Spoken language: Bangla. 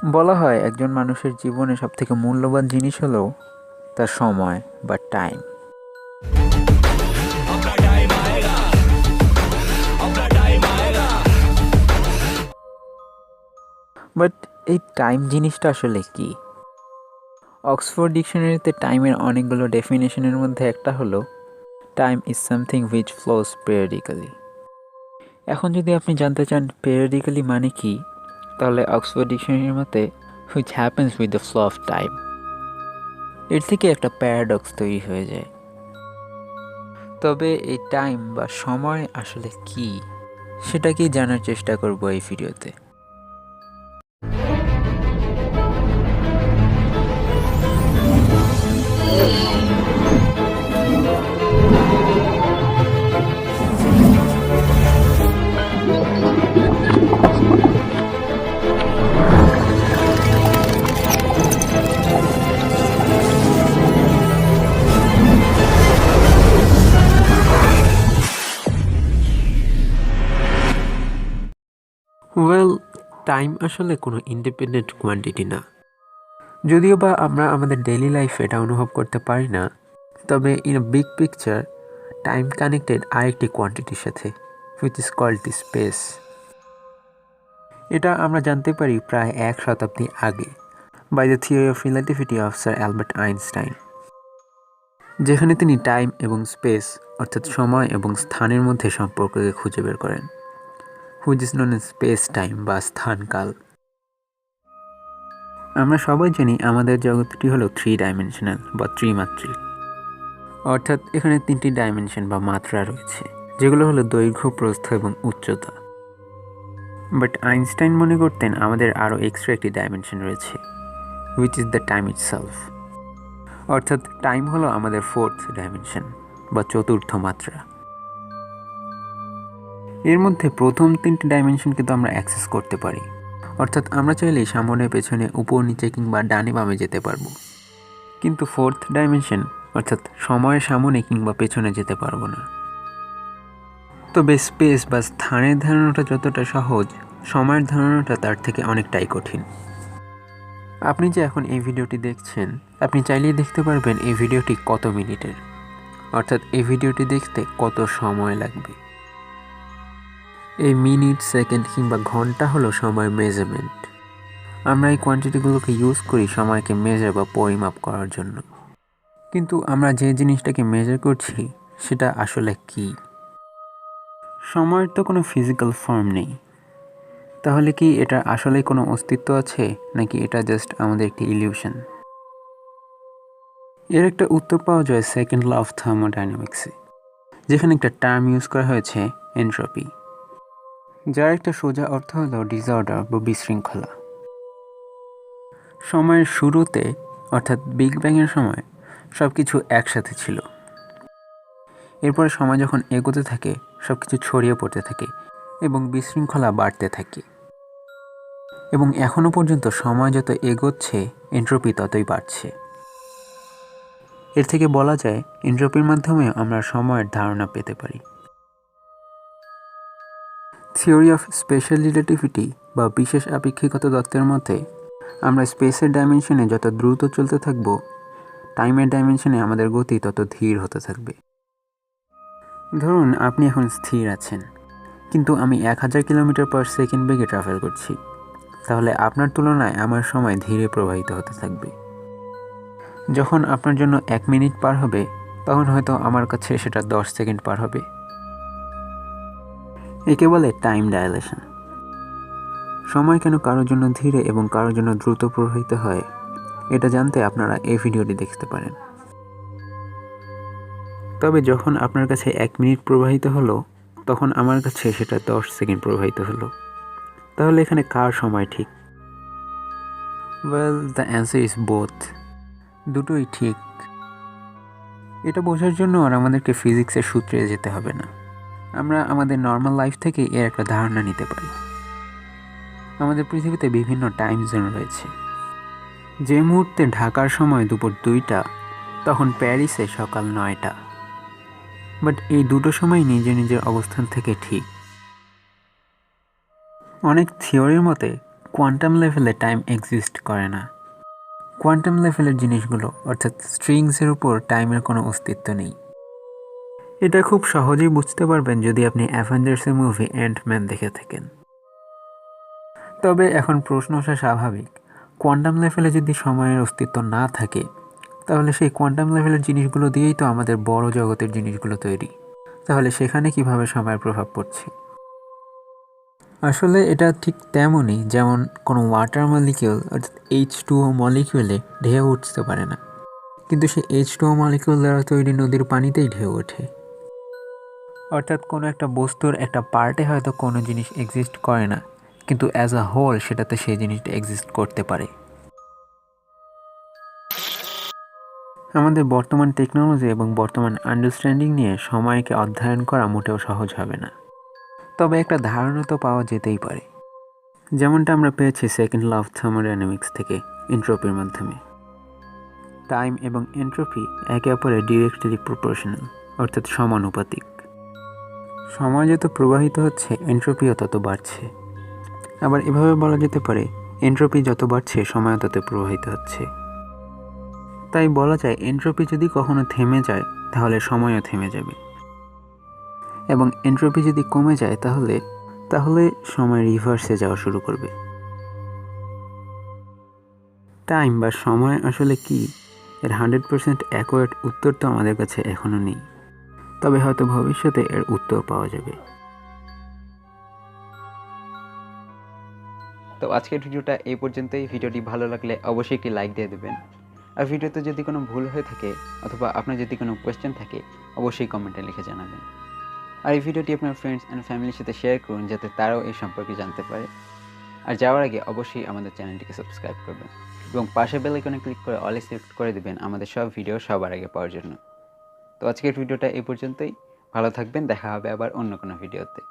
বলা হয় একজন মানুষের জীবনে সবথেকে মূল্যবান জিনিস হলো তার সময় বা টাইম। বাট এই টাইম জিনিসটা আসলে কি? অক্সফোর্ড ডিকশনারিতে টাইমের অনেকগুলো ডেফিনেশনের মধ্যে একটা হলো time is something which flows periodically. এখন যদি আপনি জানতে চান পিরিয়ডিক্যালি মানে কি, তাহলে অক্সফোর্ড ডিকশনারির মতে which happens with the flow of time. এর থেকে একটা প্যারাডক্স তৈরি হয়ে যায়। তবে এই টাইম বা সময় আসলে কি, সেটাকেই জানার চেষ্টা করব এই ভিডিওতে। ওয়েল, টাইম আসলে কোনো ইন্ডিপেন্ডেন্ট কোয়ান্টিটি না। যদিও বা আমরা আমাদের ডেইলি লাইফে এটা অনুভব করতে পারি না, তবে in a big picture time connected আরেকটি কোয়ান্টিটির সাথে, which is called the space. এটা আমরা জানতে পারি প্রায় 1 শতাব্দী আগে by the theory of relativity of sir Albert Einstein, যেখানে তিনি টাইম এবং স্পেস অর্থাৎ সময় এবং স্থানের মধ্যে সম্পর্ককে খুঁজে বের করেন, which is known as space time বা স্থানকাল। আমরা সবাই জানি আমাদের জগৎটি হলো 3 ডাইমেনশনাল বা ত্রিমাত্রিক, অর্থাৎ এখানে 3টি ডাইমেনশন বা মাত্রা রয়েছে, যেগুলো হলো দৈর্ঘ্য, প্রস্থ এবং উচ্চতা। বাট আইনস্টাইন মনে করতেন আমাদের আরও এক্সট্রা একটি ডাইমেনশন রয়েছে, which is the time itself. অর্থাৎ টাইম হলো আমাদের 4th ডাইমেনশন বা চতুর্থ মাত্রা। এর মধ্যে প্রথম 3টি ডাইমেনশন কিন্তু আমরা অ্যাক্সেস করতে পারি, অর্থাৎ আমরা চাইলেই সামনে, পেছনে, উপর, নিচে কিংবা ডানে বামে যেতে পারবো। কিন্তু 4th ডাইমেনশন অর্থাৎ সময়ের সামনে কিংবা পেছনে যেতে পারবো না। তবে স্পেস বা স্থানের ধারণাটা যতটা সহজ, সময়ের ধারণাটা তার থেকে অনেকটাই কঠিন। আপনি যে এখন এই ভিডিওটি দেখছেন, আপনি চাইলেই দেখতে পারবেন এই ভিডিওটি কত মিনিটের, অর্থাৎ এই ভিডিওটি দেখতে কত সময় লাগবে। এই মিনিট, সেকেন্ড কিংবা ঘন্টা হলো সময়ের মেজারমেন্ট। আমরা এই কোয়ান্টিটিগুলোকে ইউজ করি সময়কে মেজার বা পরিমাপ করার জন্য। কিন্তু আমরা যে জিনিসটাকে মেজার করছি সেটা আসলে কি? সময়ের তো কোনো ফিজিক্যাল ফর্ম নেই, তাহলে কি এটা আসলে কোনো অস্তিত্ব আছে, নাকি এটা জাস্ট আমাদের একটি ইলিউশন? এর একটা উত্তর পাওয়া যায় সেকেন্ড ল অফ থার্মোডাইনামিক্সে, যেখানে একটা টার্ম ইউজ করা হয়েছে এনট্রপি, যার একটা সোজা অর্থ হলো ডিসঅর্ডার বা বিশৃঙ্খলা। সময়ের শুরুতে অর্থাৎ বিগ ব্যাংয়ের সময় সব কিছু একসাথে ছিল। এরপরে সময় যখন এগোতে থাকে সব কিছু ছড়িয়ে পড়তে থাকে এবং বিশৃঙ্খলা বাড়তে থাকে। এবং এখনও পর্যন্ত সময় যত এগোচ্ছে এন্ট্রপি ততই বাড়ছে। এর থেকে বলা যায় এন্ট্রপির মাধ্যমে আমরা সময়ের ধারণা পেতে পারি। থিওরি অফ স্পেশাল রিলেটিভিটি বা বিশেষ আপেক্ষিকতা তত্ত্বের মতে আমরা স্পেসের ডাইমেনশনে যত দ্রুত চলতে থাকব, টাইমের ডাইমেনশনে আমাদের গতি তত ধীর হতে থাকবে। ধরুন আপনি এখন স্থির আছেন, কিন্তু আমি 1000 কিলোমিটার পার সেকেন্ড বেগে ট্রাভেল করছি, তাহলে আপনার তুলনায় আমার সময় ধীরে প্রবাহিত হতে থাকবে। যখন আপনার জন্য 1 মিনিট পার হবে, তখন হয়তো আমার কাছে সেটা 10 সেকেন্ড পার হবে। একে বলে টাইম ডাইলেশন। সময় কেন কারোর জন্য ধীরে এবং কারোর জন্য দ্রুত প্রবাহিত হয়, এটা জানতে আপনারা এই ভিডিওটি দেখতে পারেন। তবে যখন আপনার কাছে 1 মিনিট প্রবাহিত হলো, তখন আমার কাছে সেটা 10 সেকেন্ড প্রবাহিত হলো। তাহলে এখানে কার সময় ঠিক? Well, the answer is both. দুটোই ঠিক। এটা বোঝার জন্য আর আমাদেরকে ফিজিক্সের সূত্রে যেতে হবে না। আমরা আমাদের নর্মাল লাইফ থেকে এর একটা ধারণা নিতে পারি। আমাদের পৃথিবীতে বিভিন্ন টাইম জোন রয়েছে। যে মুহূর্তে ঢাকার সময় দুপুর 2টা, তখন প্যারিসে সকাল 9টা। বাট এই দুটো সময় নিজের নিজের অবস্থান থেকে ঠিক। অনেক থিওরির মতে কোয়ান্টাম লেভেলে টাইম এক্সিস্ট করে না। কোয়ান্টাম লেভেলের জিনিসগুলো অর্থাৎ স্ট্রিংসের উপর টাইমের কোনো অস্তিত্ব নেই। এটা খুব সহজেই বুঝতে পারবেন যদি আপনি অ্যাভেঞ্জার্সের মুভি অ্যান্টম্যান দেখে থাকেন। তবে এখন প্রশ্ন আসা স্বাভাবিক, কোয়ান্টাম লেভেলে যদি সময়ের অস্তিত্ব না থাকে তাহলে সেই কোয়ান্টাম লেভেলের জিনিসগুলো দিয়েই তো আমাদের বড় জগতের জিনিসগুলো তৈরি, তাহলে সেখানে কিভাবে সময়ের প্রভাব পড়ছে? আসলে এটা ঠিক তেমনই যেমন কোনো ওয়াটার মলিকিউল অর্থাৎ H2O মলিকিউলে ঢেউ উঠতে পারে না, কিন্তু সেই H2O মলিকিউল দ্বারা তৈরি নদীর পানিতেই ঢেউ ওঠে। অর্থাৎ কোনো একটা বস্তুর একটা পার্টে হয়তো কোনো জিনিস এক্সিস্ট করে না, কিন্তু অ্যাজ আ হোল সেটাতে সেই জিনিসটা এক্সিস্ট করতে পারে। আমাদের বর্তমান টেকনোলজি এবং বর্তমান আন্ডারস্ট্যান্ডিং নিয়ে সময়কে অধ্যয়ন করা মোটেও সহজ হবে না, তবে একটা ধারণা তো পাওয়া যেতেই পারে, যেমনটা আমরা পেয়েছি সেকেন্ড ল অফ থার্মোডাইনামিক্স থেকে এন্ট্রপির মাধ্যমে। টাইম এবং এন্ট্রপি একে অপরের ডিরেক্টলি প্রপোর্শনাল অর্থাৎ সমানুপাতিক। সময় যত প্রবাহিত হচ্ছে এন্ট্রপিও তত বাড়ছে। আবার এভাবে বলা যেতে পারে এন্ট্রপি যত বাড়ছে সময় তত প্রবাহিত হচ্ছে। তাই বলা যায় এন্ট্রপি যদি কখনো থেমে যায় তাহলে সময়ও থেমে যাবে, এবং এন্ট্রপি যদি কমে যায় তাহলে সময় রিভার্সে যাওয়া শুরু করবে। টাইম বা সময় আসলে কি, এর 100% অ্যাকুরেট উত্তর তো আমাদের কাছে এখনও নেই, তবে হয়তো ভবিষ্যতে এর উত্তর পাওয়া যাবে। তো আজকের ভিডিওটা এই পর্যন্তই। ভিডিওটি ভালো লাগলে অবশ্যই একটি লাইক দিয়ে দেবেন। আর ভিডিওতে যদি কোনো ভুল হয়ে থাকে অথবা আপনার যদি কোনো কোয়েশ্চেন থাকে অবশ্যই কমেন্টে লিখে জানাবেন। আর এই ভিডিওটি আপনার ফ্রেন্ডস অ্যান্ড ফ্যামিলির সাথে শেয়ার করুন যাতে তারাও এই সম্পর্কে জানতে পারে। আর যাওয়ার আগে অবশ্যই আমাদের চ্যানেলটিকে সাবস্ক্রাইব করবেন এবং পাশে বেল আইকনে ক্লিক করে অলে সিলেক্ট করে দেবেন আমাদের সব ভিডিও সবার আগে পাওয়ার জন্য। তো আজকের ভিডিওটা এই পর্যন্তই। ভালো থাকবেন, দেখা হবে আবার অন্য কোনো ভিডিওতে।